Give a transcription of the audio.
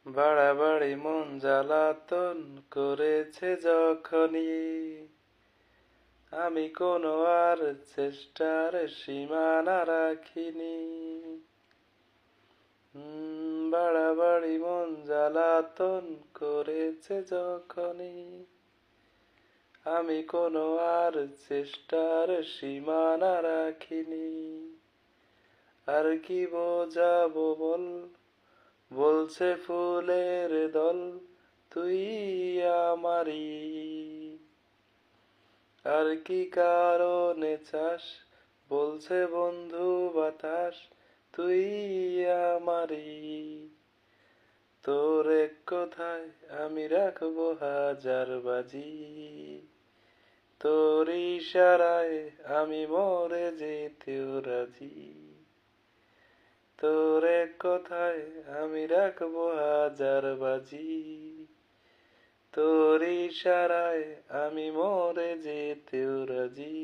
বাড়াবাড়ি মন জ্বালাতন করেছে যখনই, আমি কোনো আর চেষ্টার সীমানা রাখিনি। বাড়াবাড়ি মন জ্বালাতন করেছে যখনই, আমি কোনো আর চেষ্টার সীমানা রাখিনি। আর কি বোঝাবো বল, বলছে ফুলের দল তুই আমারি। আর কি কারণে চাস, বলছে বন্ধু বাতাস তুই আমারি। তোর এক কথায় আমি রাখবো হাজার বাজি, তোর ইশারায় আমি মরে যেতেও রাজি। তোর এক কথায় আমি রাখবো হাজার বাজি, তোর ইশারায় আমি মরে যেতেও রাজি।